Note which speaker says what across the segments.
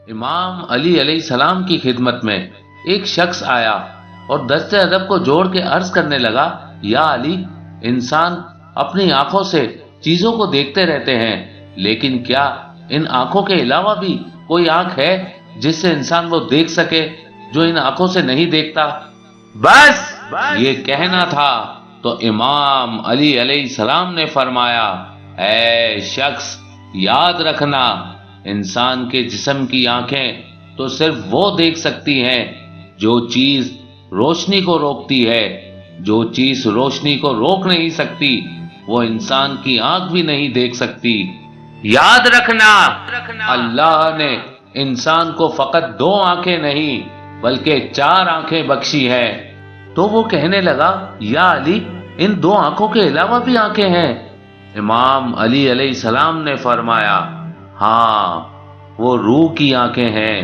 Speaker 1: امام علی علیہ السلام کی خدمت میں ایک شخص آیا اور دست ادب کو جوڑ کے عرض کرنے لگا، یا علی، انسان اپنی آنکھوں سے چیزوں کو دیکھتے رہتے ہیں، لیکن کیا ان آنکھوں کے علاوہ بھی کوئی آنکھ ہے جس سے انسان وہ دیکھ سکے جو ان آنکھوں سے نہیں دیکھتا؟ بس یہ کہنا تھا تو امام علی علیہ السلام نے فرمایا، اے شخص، یاد رکھنا، انسان کے جسم کی آنکھیں تو صرف وہ دیکھ سکتی ہیں جو چیز روشنی کو روکتی ہے، جو چیز روشنی کو روک نہیں سکتی وہ انسان کی آنکھ بھی نہیں دیکھ سکتی۔ یاد رکھنا، اللہ نے انسان کو فقط 2 آنکھیں نہیں بلکہ 4 آنکھیں بخشی ہے۔ تو وہ کہنے لگا، یا علی، ان 2 آنکھوں کے علاوہ بھی آنکھیں ہیں؟ امام علی علیہ السلام نے فرمایا، ہاں، وہ روح کی آنکھیں ہیں،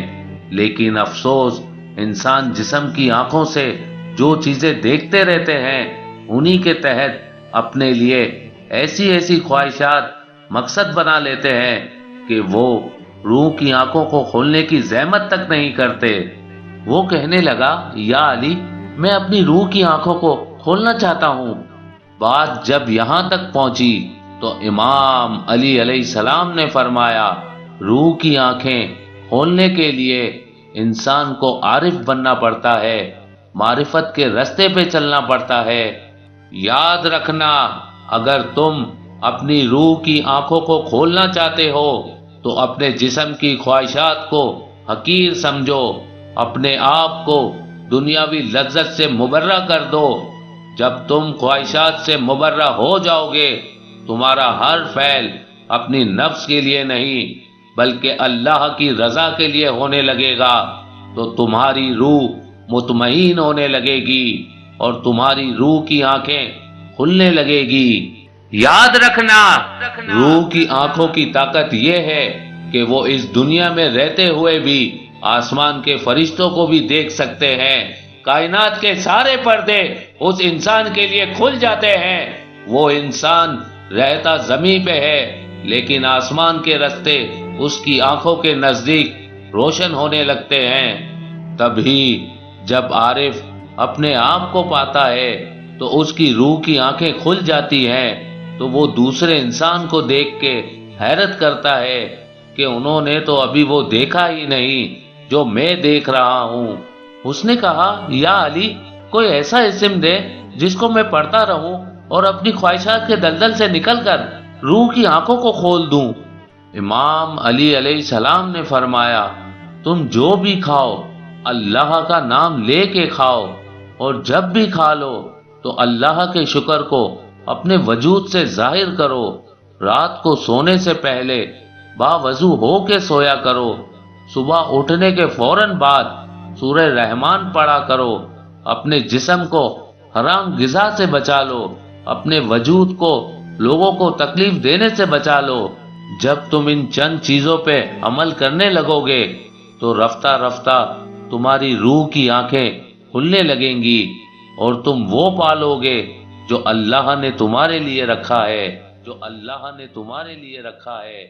Speaker 1: لیکن افسوس، انسان جسم کی آنکھوں سے جو چیزیں دیکھتے رہتے ہیں انہی کے تحت اپنے لیے ایسی ایسی خواہشات مقصد بنا لیتے ہیں کہ وہ روح کی آنکھوں کو کھولنے کی زحمت تک نہیں کرتے۔ وہ کہنے لگا، یا علی، میں اپنی روح کی آنکھوں کو کھولنا چاہتا ہوں۔ بات جب یہاں تک پہنچی تو امام علی علیہ السلام نے فرمایا، روح کی آنکھیں کھولنے کے لیے انسان کو عارف بننا پڑتا ہے، معرفت کے رستے پہ چلنا پڑتا ہے۔ یاد رکھنا، اگر تم اپنی روح کی آنکھوں کو کھولنا چاہتے ہو تو اپنے جسم کی خواہشات کو حقیر سمجھو، اپنے آپ کو دنیاوی لذت سے مبرہ کر دو۔ جب تم خواہشات سے مبرہ ہو جاؤ گے، تمہارا ہر فعل اپنی نفس کے لیے نہیں بلکہ اللہ کی رضا کے لیے ہونے لگے گا، تو تمہاری روح مطمئن ہونے لگے گی اور تمہاری روح کی آنکھیں کھلنے لگے گی۔ یاد رکھنا، روح کی آنکھوں کی طاقت یہ ہے کہ وہ اس دنیا میں رہتے ہوئے بھی آسمان کے فرشتوں کو بھی دیکھ سکتے ہیں۔ کائنات کے سارے پردے اس انسان کے لیے کھل جاتے ہیں۔ وہ انسان رہتا زمین پہ ہے لیکن آسمان کے رستے اس کی آنکھوں کے نزدیک روشن ہونے لگتے ہیں۔ تبھی جب عارف اپنے آپ کو پاتا ہے تو اس کی روح کی آنکھیں کھل جاتی ہیں، تو وہ دوسرے انسان کو دیکھ کے حیرت کرتا ہے کہ انہوں نے تو ابھی وہ دیکھا ہی نہیں جو میں دیکھ رہا ہوں۔ اس نے کہا، یا علی، کوئی ایسا اسم دے جس کو میں پڑھتا رہوں اور اپنی خواہشات کے دلدل سے نکل کر روح کی آنکھوں کو کھول دوں۔ امام علی علیہ السلام نے فرمایا، تم جو بھی کھاؤ اللہ کا نام لے کے کھاؤ، اور جب بھی کھا لو تو اللہ کے شکر کو اپنے وجود سے ظاہر کرو۔ رات کو سونے سے پہلے باوضو ہو کے سویا کرو۔ صبح اٹھنے کے فوراً بعد سورہ رحمان پڑھا کرو۔ اپنے جسم کو حرام غذا سے بچا لو، اپنے وجود کو لوگوں کو تکلیف دینے سے بچا لو۔ جب تم ان چند چیزوں پہ عمل کرنے لگو گے تو رفتہ رفتہ تمہاری روح کی آنکھیں کھلنے لگیں گی اور تم وہ پالو گے جو اللہ نے تمہارے لیے رکھا ہے، جو اللہ نے تمہارے لیے رکھا ہے۔